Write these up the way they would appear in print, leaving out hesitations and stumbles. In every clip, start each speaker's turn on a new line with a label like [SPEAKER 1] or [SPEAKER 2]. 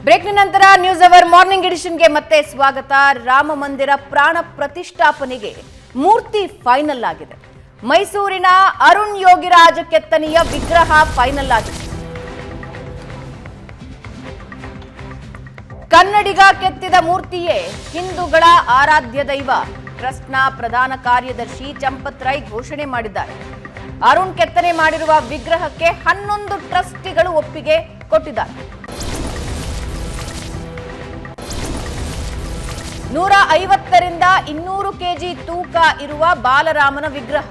[SPEAKER 1] ಬ್ರೇಕ್ನ ನಂತರ news hour morning ಎಡಿಷನ್ಗೆ ಮತ್ತೆ ಸ್ವಾಗತ. ರಾಮ ಮಂದಿರ ಪ್ರಾಣ ಪ್ರತಿಷ್ಠಾಪನೆಗೆ ಮೂರ್ತಿ ಫೈನಲ್ ಆಗಿದೆ. ಮೈಸೂರಿನ ಅರುಣ್ ಯೋಗಿರಾಜ್ ಕೆತ್ತನೆಯ ವಿಗ್ರಹ ಫೈನಲ್ ಆಗಿದೆ. ಕನ್ನಡಿಗ ಕೆತ್ತಿದ ಮೂರ್ತಿಯೇ ಹಿಂದೂಗಳ ಆರಾಧ್ಯ ದೈವ. ಟ್ರಸ್ಟ್ನ ಪ್ರಧಾನ ಕಾರ್ಯದರ್ಶಿ ಚಂಪತ್ ರೈ ಘೋಷಣೆ ಮಾಡಿದ್ದಾರೆ. ಅರುಣ್ ಕೆತ್ತನೆ ಮಾಡಿರುವ ವಿಗ್ರಹಕ್ಕೆ 11 ಟ್ರಸ್ಟಿಗಳು ಒಪ್ಪಿಗೆ ಕೊಟ್ಟಿದ್ದಾರೆ. 150ರಿಂದ 200 ಕೆಜಿ ತೂಕ ಇರುವ ಬಾಲರಾಮನ ವಿಗ್ರಹ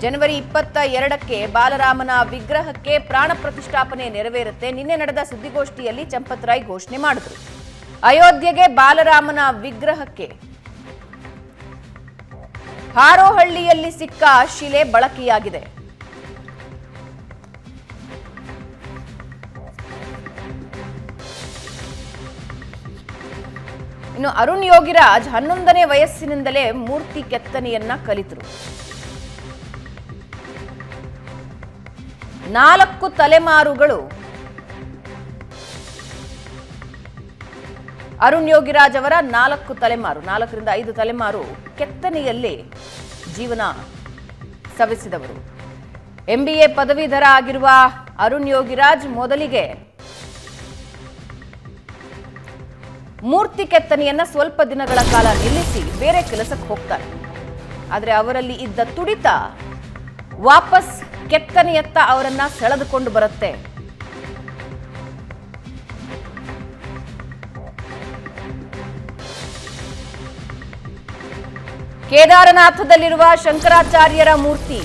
[SPEAKER 1] ಜನವರಿ 22ಕ್ಕೆ ಬಾಲರಾಮನ ವಿಗ್ರಹಕ್ಕೆ ಪ್ರಾಣ ಪ್ರತಿಷ್ಠಾಪನೆ ನೆರವೇರುತ್ತೆ. ನಿನ್ನೆ ನಡೆದ ಸುದ್ದಿಗೋಷ್ಠಿಯಲ್ಲಿ ಚಂಪತ್ ರೈ ಘೋಷಣೆ ಮಾಡಿದರು. ಅಯೋಧ್ಯೆಗೆ ಬಾಲರಾಮನ ವಿಗ್ರಹಕ್ಕೆ ಹಾರೋಹಳ್ಳಿಯಲ್ಲಿ ಸಿಕ್ಕ ಶಿಲೆ ಬಳಕೆಯಾಗಿದೆ. ಇನ್ನು ಅರುಣ್ ಯೋಗಿರಾಜ್ 11ನೇ ವಯಸ್ಸಿನಿಂದಲೇ ಮೂರ್ತಿ ಕೆತ್ತನೆಯನ್ನ ಕಲಿತರು. 4 ತಲೆಮಾರುಗಳು ಅರುಣ್ ಯೋಗಿರಾಜ್ ಅವರ 4 ತಲೆಮಾರು 4ರಿಂದ 5 ತಲೆಮಾರು ಕೆತ್ತನೆಯಲ್ಲಿ ಜೀವನ ಸವೆಸಿದವರು. MBA ಪದವೀಧರ ಆಗಿರುವ ಅರುಣ್ ಯೋಗಿರಾಜ್ ಮೊದಲಿಗೆ ಮೂರ್ತಿ ಕೆತ್ತನೆಯನ್ನ ಸ್ವಲ್ಪ ದಿನಗಳ ಕಾಲ ನಿಲ್ಲಿಸಿ ಬೇರೆ ಕೆಲಸಕ್ಕೆ ಹೋಗ್ತಾರೆ. ಆದರೆ ಅವರಲ್ಲಿ ಇದ್ದ ತುಡಿತ ವಾಪಸ್ ಕೆತ್ತನೆಯತ್ತ ಅವರನ್ನ ಸೆಳೆದುಕೊಂಡು ಬರುತ್ತೆ. ಕೇದಾರನಾಥದಲ್ಲಿರುವ ಶಂಕರಾಚಾರ್ಯರ ಮೂರ್ತಿ,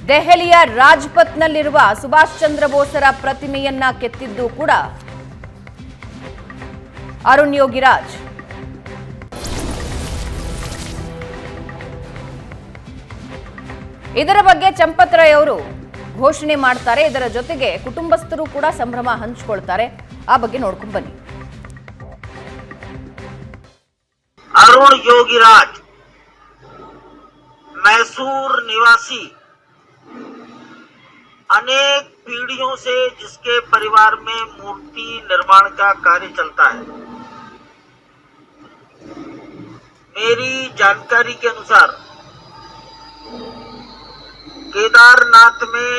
[SPEAKER 1] ದೆಹಲಿಯ ರಾಜ್ಪಥ್ನಲ್ಲಿರುವ ಸುಭಾಷ್ ಚಂದ್ರ ಬೋಸರ ಪ್ರತಿಮೆಯನ್ನ ಕೆತ್ತಿದ್ದು ಕೂಡ ಅರುಣ್ ಯೋಗಿರಾಜ್. ಇದರ ಬಗ್ಗೆ ಚಂಪತ್ ರೈ ಅವರು ಘೋಷಣೆ ಮಾಡ್ತಾರೆ. ಇದರ ಜೊತೆಗೆ ಕುಟುಂಬಸ್ಥರು ಕೂಡ ಸಂಭ್ರಮ ಹಂಚಿಕೊಳ್ತಾರೆ. ಆ ಬಗ್ಗೆ ನೋಡ್ಕೊಂಡು ಬನ್ನಿ.
[SPEAKER 2] अरुण योगीराज मैसूर निवासी, अनेक पीढ़ियों से जिसके परिवार में मूर्ति निर्माण का कार्य चलता है। मेरी जानकारी के अनुसार केदारनाथ में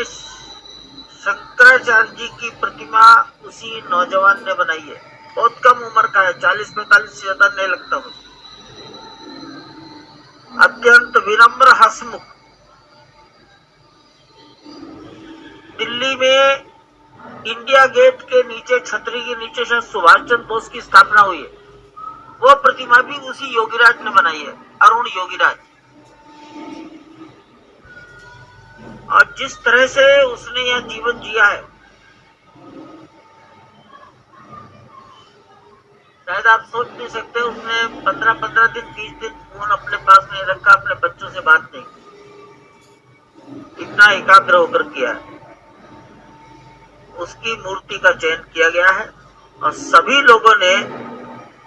[SPEAKER 2] शंकराचार्य जी की प्रतिमा उसी नौजवान ने बनाई है। बहुत कम उम्र का है, 40-45 से ज्यादा नहीं लगता मुझे। अत्यंत विनम्र हसमुख। दिल्ली में इंडिया गेट के नीचे छतरी के नीचे शायद सुभाष चंद्र बोस की स्थापना हुई है। वो प्रतिमा भी उसी योगीराज ने बनाई है, अरुण योगीराज। और जिस तरह से उसने यह जीवन जिया है, शायद आप सोच नहीं सकते। उसने 15-15 दिन 20 दिन फोन अपने पास नहीं रखा, अपने बच्चों से बात नहीं, इतना एकाग्र होकर किया है। उसकी मूर्ति का चयन किया गया है और सभी लोगों ने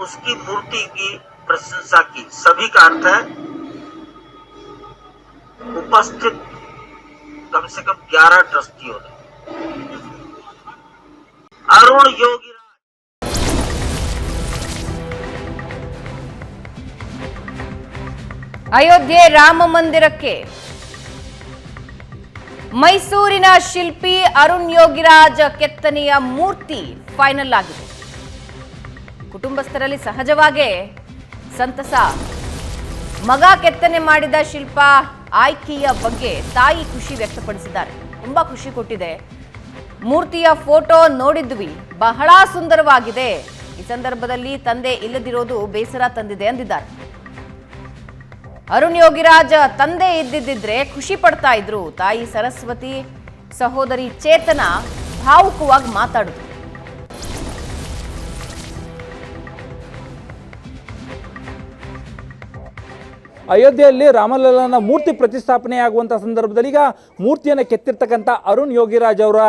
[SPEAKER 2] उसकी मूर्ति की प्रशंसा की। सभी का अर्थ है उपस्थित कम से कम 11 ट्रस्टियों ने। अरुण योगी
[SPEAKER 1] ಅಯೋಧ್ಯೆ ರಾಮ ಮಂದಿರಕ್ಕೆ ಮೈಸೂರಿನ ಶಿಲ್ಪಿ ಅರುಣ್ ಯೋಗಿರಾಜ್ ಕೆತ್ತನೆಯ ಮೂರ್ತಿ ಫೈನಲ್ ಆಗಿದೆ. ಕುಟುಂಬಸ್ಥರಲ್ಲಿ ಸಹಜವಾಗೇ ಸಂತಸ. ಮಗ ಕೆತ್ತನೆ ಮಾಡಿದ ಶಿಲ್ಪ ಆಯ್ಕೆಯ ಬಗ್ಗೆ ತಾಯಿ ಖುಷಿ ವ್ಯಕ್ತಪಡಿಸಿದ್ದಾರೆ. ತುಂಬಾ ಖುಷಿ ಕೊಟ್ಟಿದೆ. ಮೂರ್ತಿಯ ಫೋಟೋ ನೋಡಿದ್ವಿ, ಬಹಳ ಸುಂದರವಾಗಿದೆ. ಈ ಸಂದರ್ಭದಲ್ಲಿ ತಂದೆ ಇಲ್ಲದಿರೋದು ಬೇಸರ ತಂದಿದೆ ಅಂದಿದ್ದಾರೆ. ಅರುಣ್ ಯೋಗಿರಾಜ್ ತಂದೆ ಇದ್ದಿದ್ದರೆ ಖುಷಿ ಪಡ್ತಾ ಇದ್ರು. ತಾಯಿ ಸರಸ್ವತಿ, ಸಹೋದರಿ ಚೇತನ ಭಾವುಕವಾಗಿ ಮಾತಾಡಿದ್ರು.
[SPEAKER 3] ಅಯೋಧ್ಯೆಯಲ್ಲಿ ರಾಮಲಲ್ಲನ ಮೂರ್ತಿ ಪ್ರತಿಷ್ಠಾಪನೆಯಾಗುವಂಥ ಸಂದರ್ಭದಲ್ಲಿ ಈಗ ಮೂರ್ತಿಯನ್ನು ಕೆತ್ತಿರ್ತಕ್ಕಂಥ ಅರುಣ್ ಯೋಗಿರಾಜ್ ಅವರ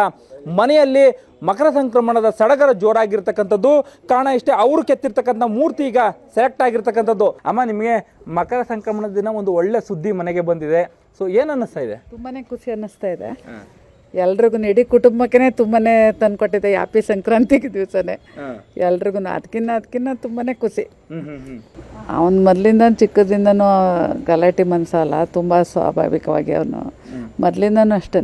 [SPEAKER 3] ಮನೆಯಲ್ಲಿ ಮಕರ ಸಂಕ್ರಮಣದ ಸಡಗರ ಜೋರಾಗಿರ್ತಕ್ಕಂಥದ್ದು. ಕಾರಣ ಇಷ್ಟೇ, ಅವರು ಕೆತ್ತಿರ್ತಕ್ಕಂಥ ಮೂರ್ತಿ ಈಗ ಸೆಲೆಕ್ಟ್ ಆಗಿರ್ತಕ್ಕಂಥದ್ದು. ಅಮ್ಮ, ನಿಮಗೆ ಮಕರ ಸಂಕ್ರಮಣದ ದಿನ ಒಂದು ಒಳ್ಳೆ ಸುದ್ದಿ ಮನೆಗೆ ಬಂದಿದೆ. ಸೊ ಏನು ಅನ್ನಿಸ್ತಾ ಇದೆ?
[SPEAKER 4] ತುಂಬಾ ಖುಷಿ ಅನ್ನಿಸ್ತಾ ಇದೆ. ಎಲ್ರಿಗೂ ಇಡೀ ಕುಟುಂಬಕ್ಕೆ ತುಂಬಾ ತಂದುಕೊಟ್ಟಿದೆ. ಹ್ಯಾಪಿ ಸಂಕ್ರಾಂತಿಗೆ ದಿವಸನೇ ಎಲ್ರಿಗೂ ಅದಕ್ಕಿನ್ನ ತುಂಬಾ ಖುಷಿ. ಅವನು ಮೊದಲಿಂದ ಚಿಕ್ಕದಿಂದನೂ ಗಲಾಟೆ ಮನಸ್ಸಲ್ಲ, ತುಂಬ ಸ್ವಾಭಾವಿಕವಾಗಿ ಅವನು ಮೊದಲಿಂದನೂ ಅಷ್ಟೇ.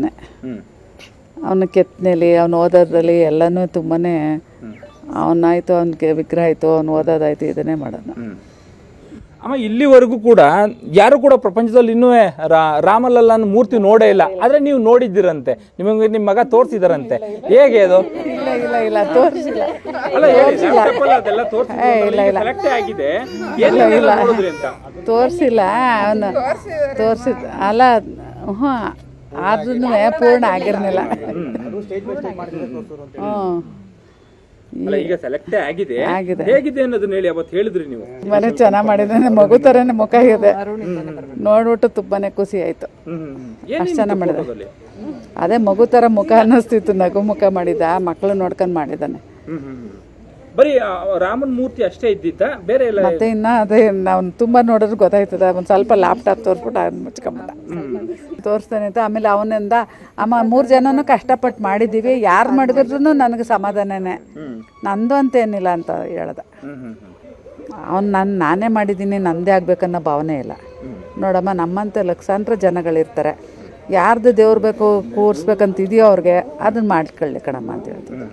[SPEAKER 4] ಅವನ ಕೆತ್ತನೆಲಿ ಅವನು ಓದೋದ್ರಲ್ಲಿ ಎಲ್ಲನೂ ತುಂಬಾ ಅವನಾಯಿತು, ಅವನಿಗೆ ವಿಗ್ರಹ ಆಯಿತು, ಅವನು ಓದೋದಾಯ್ತು, ಇದನ್ನೇ ಮಾಡೋಣ.
[SPEAKER 3] ಅಮ್ಮ, ಇಲ್ಲಿವರೆಗೂ ಕೂಡ ಯಾರು ಕೂಡ ಪ್ರಪಂಚದಲ್ಲಿ ಇನ್ನೂ ರಾಮಲಲ್ಲನ ಮೂರ್ತಿ ನೋಡೇ ಇಲ್ಲ, ಆದರೆ ನೀವು ನೋಡಿದ್ದೀರಂತೆ, ನಿಮಗೆ ನಿಮ್ಮ ಮಗ ತೋರಿಸಿದಾರಂತೆ. ಹೇಗೆ ಅದು?
[SPEAKER 4] ಇಲ್ಲ ತೋರಿಸಿಲ್ಲ. ತೋರಿಸಿಲ್ಲ ಅವನು ತೋರಿಸಿದ ಅಲ್ಲ. ಹ್ಞೂ, ಆದ್ರೂ ಪೂರ್ಣ ಆಗಿರ್ಲಿಲ್ಲ.
[SPEAKER 3] ಈಗ ಸೆಲೆಕ್ಟ್ ಆಗಿದೆ. ಹೇಗಿದೆ ಅನ್ನೋದನ್ನ ಹೇಳಿ. ಅವತ್ತು ಹೇಳಿದ್ರಿ ನೀವು
[SPEAKER 4] ತುಂಬಾನೇ ಚೆನ್ನಾಗಿ ಮಾಡಿದ್ದಾನೆ, ಮಗು ಥರನೇ ಮುಖ ಇದೆ. ನೋಡ್ಬಿಟ್ಟು ತುಂಬಾನೇ ಖುಷಿ ಆಯ್ತು. ಅಷ್ಟು ಚೆನ್ನಾಗಿ ಮಾಡಿದ್ದಾನೆ. ಅದೇ ಮಗು ಥರ ಮುಖ ಅನ್ನಿಸ್ತಿತ್ತು, ನಗು ಮುಖ ಮಾಡಿದ್ದ, ಮಕ್ಕಳು ನೋಡ್ಕೊಂಡು ಮಾಡಿದ್ದಾನೆ.
[SPEAKER 3] ಬರೀ ರಾಮನ ಮೂರ್ತಿ ಅಷ್ಟೇ ಇದ್ದಿತ್ತ, ಬೇರೆ ಎಲ್ಲ?
[SPEAKER 4] ಮತ್ತೆ ಇನ್ನ ಅದೇ ನಾವು ತುಂಬಾ ನೋಡಿದ್ರೆ ಗೊತ್ತಾಯ್ತದ. ಒಂದು ಸ್ವಲ್ಪ ಲ್ಯಾಪ್ಟಾಪ್ ತೋರಿಸ್ಬಿಟ್ಟು ಅದನ್ನ ಮುಚ್ಕೊಂಬಿಟ್ಟ. ತೋರಿಸ್ತಾನೆ ಅಂತ. ಆಮೇಲೆ ಅವನಿಂದ ಅಮ್ಮ 3 ಜನನೂ ಕಷ್ಟಪಟ್ಟು ಮಾಡಿದ್ದೀವಿ, ಯಾರು ಮಾಡಿದ್ರು ನನಗೆ ಸಮಾಧಾನನೇ, ನಂದು ಅಂತ ಏನಿಲ್ಲ ಅಂತ ಹೇಳ್ದ. ಅವ್ನು ನಾನೇ ಮಾಡಿದ್ದೀನಿ, ನಂದೇ ಆಗ್ಬೇಕನ್ನೋ ಭಾವನೆ ಇಲ್ಲ. ನೋಡಮ್ಮ, ನಮ್ಮಂತೆ ಲಕ್ಷಾಂತರ ಜನಗಳಿರ್ತಾರೆ, ಯಾರ್ದು ದೇವ್ರು ಬೇಕು ಕೂರಿಸ್ಬೇಕಂತ ಇದೆಯೋ ಅವ್ರಿಗೆ ಅದನ್ನ ಮಾಡ್ಕೊಳ್ಳಿ ಕಣಮ್ಮ ಅಂತ ಹೇಳ್ತೀನಿ.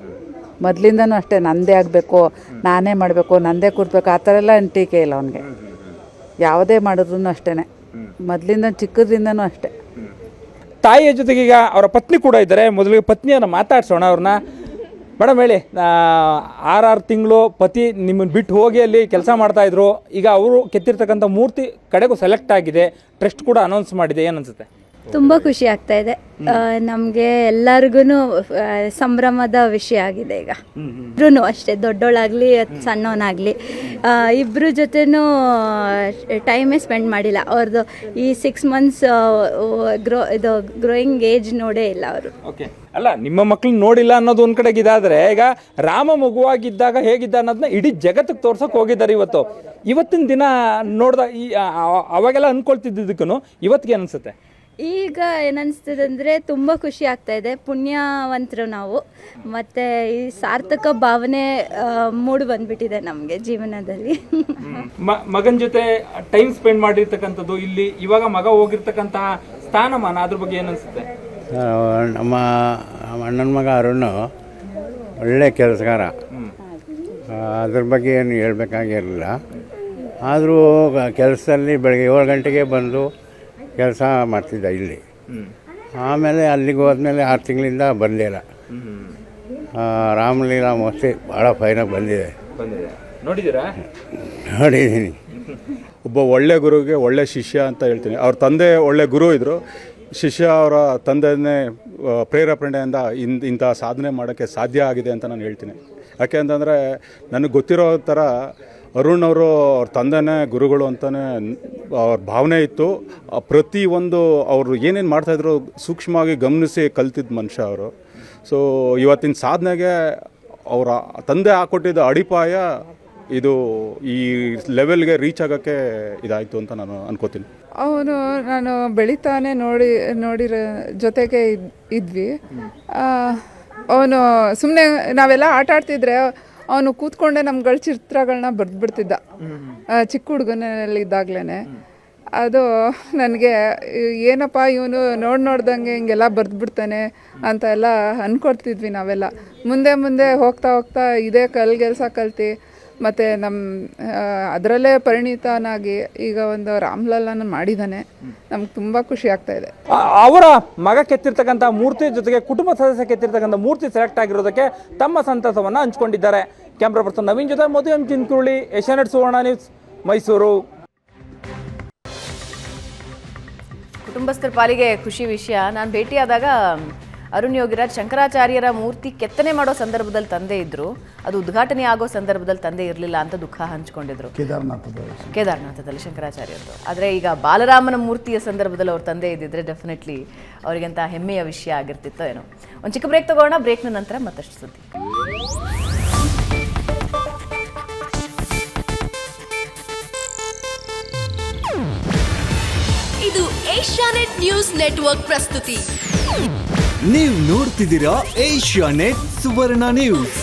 [SPEAKER 4] ಮೊದಲಿಂದನೂ ಅಷ್ಟೇ, ನಂದೇ ಆಗಬೇಕು, ನಾನೇ ಮಾಡಬೇಕು, ನಂದೇ ಕೂರ್ಬೇಕು, ಆ ಥರ ಎಲ್ಲ ಟೀಕೆ ಇಲ್ಲ ಅವನಿಗೆ. ಯಾವುದೇ ಮಾಡಿದ್ರು ಅಷ್ಟೇ, ಮೊದಲಿಂದ ಚಿಕ್ಕದ್ರಿಂದನೂ ಅಷ್ಟೇ.
[SPEAKER 3] ತಾಯಿಯ ಜೊತೆಗೆ ಈಗ ಅವರ ಪತ್ನಿ ಕೂಡ ಇದ್ದಾರೆ. ಮೊದಲಿಗೆ ಪತ್ನಿಯನ್ನು ಮಾತಾಡ್ಸೋಣ. ಅವ್ರನ್ನ ಮೇಡಮ್ ಹೇಳಿ, 6 ತಿಂಗಳು ಪತಿ ನಿಮ್ಮನ್ನು ಬಿಟ್ಟು ಹೋಗಿ ಅಲ್ಲಿ ಕೆಲಸ ಮಾಡ್ತಾಯಿದ್ರು. ಈಗ ಅವರು ಕೆತ್ತಿರ್ತಕ್ಕಂಥ ಮೂರ್ತಿ ಕಡೆಗೂ ಸೆಲೆಕ್ಟ್ ಆಗಿದೆ, ಟ್ರಸ್ಟ್ ಕೂಡ ಅನೌನ್ಸ್ ಮಾಡಿದೆ. ಏನು ಅನಿಸುತ್ತೆ?
[SPEAKER 5] ತುಂಬ ಖುಷಿ ಆಗ್ತಾ ಇದೆ. ನಮಗೆ ಎಲ್ಲರಿಗೂ ಸಂಭ್ರಮದ ವಿಷಯ ಆಗಿದೆ. ಈಗ ಇಬ್ರು ಅಷ್ಟೇ, ದೊಡ್ಡೋಳಾಗಲಿ ಸಣ್ಣವನಾಗಲಿ, ಇಬ್ಬರ ಜೊತೆನೂ ಟೈಮೇ ಸ್ಪೆಂಡ್ ಮಾಡಿಲ್ಲ. ಅವ್ರದ್ದು ಈ 6 ಮಂತ್ಸ್ ಗ್ರೋಯಿಂಗ್ ಏಜ್ ನೋಡೇ ಇಲ್ಲ ಅವರು.
[SPEAKER 3] ಓಕೆ, ಅಲ್ಲ, ನಿಮ್ಮ ಮಕ್ಕಳನ್ನ ನೋಡಿಲ್ಲ ಅನ್ನೋದು ಒಂದು ಕಡೆಗೆ ಇದಾದರೆ, ಈಗ ರಾಮ ಮಗುವಾಗಿದ್ದಾಗ ಹೇಗಿದ್ದ ಅನ್ನೋದನ್ನ ಇಡೀ ಜಗತ್ತಿಗೆ ತೋರ್ಸೋಕೆ ಹೋಗಿದ್ದಾರೆ. ಇವತ್ತಿನ ದಿನ ನೋಡ್ದ ಅವಾಗೆಲ್ಲ ಅನ್ಕೊಳ್ತಿದ್ದಕ್ಕೂ ಇವತ್ತಿಗೆ ಅನಿಸುತ್ತೆ?
[SPEAKER 5] ಈಗ ಏನನ್ನಿಸ್ತದೆ ಅಂದರೆ ತುಂಬ ಖುಷಿ ಆಗ್ತಾ ಇದೆ. ಪುಣ್ಯವಂತರು ನಾವು, ಮತ್ತು ಈ ಸಾರ್ಥಕ ಭಾವನೆ ಮೂಡಿ ಬಂದ್ಬಿಟ್ಟಿದೆ ನಮಗೆ ಜೀವನದಲ್ಲಿ.
[SPEAKER 3] ಮಗನ ಜೊತೆ ಟೈಮ್ ಸ್ಪೆಂಡ್ ಮಾಡಿರ್ತಕ್ಕಂಥದ್ದು, ಇಲ್ಲಿ ಇವಾಗ ಮಗ ಹೋಗಿರ್ತಕ್ಕಂತಹ ಸ್ಥಾನಮಾನ, ಅದ್ರ ಬಗ್ಗೆ ಏನು ಅನಿಸುತ್ತೆ?
[SPEAKER 6] ನಮ್ಮ ಅಣ್ಣನ ಮಗ ಅರುಣ್ ಒಳ್ಳೆ ಕೆಲಸಗಾರ, ಅದ್ರ ಬಗ್ಗೆ ಏನು ಹೇಳ್ಬೇಕಾಗಿರಲಿಲ್ಲ. ಆದರೂ ಕೆಲಸದಲ್ಲಿ ಬೆಳಗ್ಗೆ 7 ಗಂಟೆಗೆ ಬಂದು ಕೆಲಸ ಮಾಡ್ತಿದ್ದ ಇಲ್ಲಿ. ಆಮೇಲೆ ಅಲ್ಲಿಗೆ ಹೋದ್ಮೇಲೆ 6 ತಿಂಗಳಿಂದ ಬಂದಿಲ್ಲ. ರಾಮಲೀಲಾ ಮೋಸ್ಟ್ಲಿ ಭಾಳ ಫೈನಾಗಿ ಬಂದಿದೆ.
[SPEAKER 3] ನೋಡಿದ್ದೀರಾ?
[SPEAKER 6] ನೋಡಿದ್ದೀನಿ.
[SPEAKER 7] ಒಬ್ಬ ಒಳ್ಳೆ ಗುರುಗೆ ಒಳ್ಳೆ ಶಿಷ್ಯ ಅಂತ ಹೇಳ್ತೀನಿ. ಅವ್ರ ತಂದೆ ಒಳ್ಳೆ ಗುರು ಇದ್ದರು, ಶಿಷ್ಯ ಅವರ ತಂದೆಯನ್ನೇ ಪ್ರೇರೇಪಣೆಯಿಂದ ಇಂಥ ಸಾಧನೆ ಮಾಡೋಕ್ಕೆ ಸಾಧ್ಯ ಆಗಿದೆ ಅಂತ ನಾನು ಹೇಳ್ತೀನಿ. ಯಾಕೆ ಅಂತಂದರೆ ನನಗೆ ಗೊತ್ತಿರೋ ಥರ ಅರುಣ್ ಅವರು ಅವ್ರ ತಂದೆನೇ ಗುರುಗಳು ಅಂತಲೇ ಅವ್ರ ಭಾವನೆ ಇತ್ತು. ಪ್ರತಿಯೊಂದು ಅವರು ಏನೇನು ಮಾಡ್ತಾಯಿದ್ರು ಸೂಕ್ಷ್ಮವಾಗಿ ಗಮನಿಸಿ ಕಲ್ತಿದ್ದ ಮನುಷ್ಯ ಅವರು. ಸೊ ಇವತ್ತಿನ ಸಾಧನೆಗೆ ಅವರ ತಂದೆ ಹಾಕ್ಕೊಟ್ಟಿದ್ದ ಅಡಿಪಾಯ ಇದು ಈ ಲೆವೆಲ್ಗೆ ರೀಚ್ ಆಗೋಕ್ಕೆ ಇದಾಯಿತು ಅಂತ ನಾನು ಅನ್ಕೋತೀನಿ.
[SPEAKER 4] ಅವನು ನಾನು ಬೆಳಿತಾನೆ ನೋಡಿರೋ ಜೊತೆಗೆ ಇದ್ವಿ. ಅವನು ಸುಮ್ಮನೆ ನಾವೆಲ್ಲ ಆಟ ಆಡ್ತಿದ್ರೆ ಅವನು ಕೂತ್ಕೊಂಡೆ ನಮ್ಗಳ ಚಿತ್ರಗಳನ್ನ ಬರೆದ್ಬಿಡ್ತಿದ್ದ ಚಿಕ್ಕ ಹುಡುಗನಲ್ಲಿದ್ದಾಗಲೇ. ಅದು ನನಗೆ ಏನಪ್ಪ ಇವನು ನೋಡ್ದಂಗೆ ಹಿಂಗೆಲ್ಲ ಬರೆದ್ಬಿಡ್ತಾನೆ ಅಂತ ಎಲ್ಲ ಅಂದ್ಕೊಡ್ತಿದ್ವಿ ನಾವೆಲ್ಲ. ಮುಂದೆ ಹೋಗ್ತಾ ಇದೇ ಕೆಲಸ ಕಲ್ತು ಮತ್ತು ನಮ್ಮ ಅದರಲ್ಲೇ ಪರಿಣಿತನಾಗಿ ಈಗ ಒಂದು ರಾಮಲಲ್ಲನ ಮಾಡಿದ್ದಾನೆ. ನಮ್ಗೆ ತುಂಬ ಖುಷಿ ಆಗ್ತಾ ಇದೆ.
[SPEAKER 3] ಅವರ ಮಗ ಕೆತ್ತಿರ್ತಕ್ಕಂಥ ಮೂರ್ತಿ ಜೊತೆಗೆ ಕುಟುಂಬ ಸದಸ್ಯ ಕೆತ್ತಿರ್ತಕ್ಕಂಥ ಮೂರ್ತಿ ಸೆಲೆಕ್ಟ್ ಆಗಿರೋದಕ್ಕೆ ತಮ್ಮ ಸಂತಸವನ್ನು ಹಂಚ್ಕೊಂಡಿದ್ದಾರೆ. ಕ್ಯಾಮ್ರಾ ಪರ್ಸನ್ ನವೀನ್ ಜೊತೆ ಮಧು ಎಂ ಚಿನ್ಕುರುಳಿ, ಏಷ್ಯಾನೆಟ್ ಸುವರ್ಣ ನ್ಯೂಸ್, ಮೈಸೂರು.
[SPEAKER 1] ಕುಟುಂಬಸ್ಥರ ಪಾಲಿಗೆ ಖುಷಿ ವಿಷಯ. ನಾನು ಭೇಟಿಯಾದಾಗ ಅರುಣ್ ಯೋಗಿರಾಜ್ ಶಂಕರಾಚಾರ್ಯರ ಮೂರ್ತಿ ಕೆತ್ತನೆ ಮಾಡೋ ಸಂದರ್ಭದಲ್ಲಿ ತಂದೆ ಇದ್ರು, ಅದು ಉದ್ಘಾಟನೆ ಆಗೋ ಸಂದರ್ಭದಲ್ಲಿ ತಂದೆ ಇರಲಿಲ್ಲ ಅಂತ ದುಃಖ ಹಂಚ್ಕೊಂಡಿದ್ರು. ಕೇದಾರನಾಥದಲ್ಲಿ ಶಂಕರಾಚಾರ್ಯರದು. ಆದರೆ ಈಗ ಬಾಲರಾಮನ ಮೂರ್ತಿಯ ಸಂದರ್ಭದಲ್ಲಿ ಅವ್ರ ತಂದೆ ಇದ್ದಿದ್ರೆ ಡೆಫಿನೆಟ್ಲಿ ಅವರಿಗಂತ ಹೆಮ್ಮೆಯ ವಿಷಯ ಆಗಿರ್ತಿತ್ತೋ ಏನೋ. ಒಂದು ಚಿಕ್ಕ ಬ್ರೇಕ್ ತಗೋಣ. ಬ್ರೇಕ್ನ ನಂತರ ಮತ್ತಷ್ಟು ಸುದ್ದಿ.
[SPEAKER 8] ಇದು ಏಷ್ಯಾನೆಟ್ ನ್ಯೂಸ್ ನೆಟ್ವರ್ಕ್ ಪ್ರಸ್ತುತಿ.
[SPEAKER 9] ನೀವು ನೋಡ್ತಿದ್ದೀರಾ ಏಷ್ಯಾನೆಟ್ ಸುವರ್ಣ ನ್ಯೂಸ್.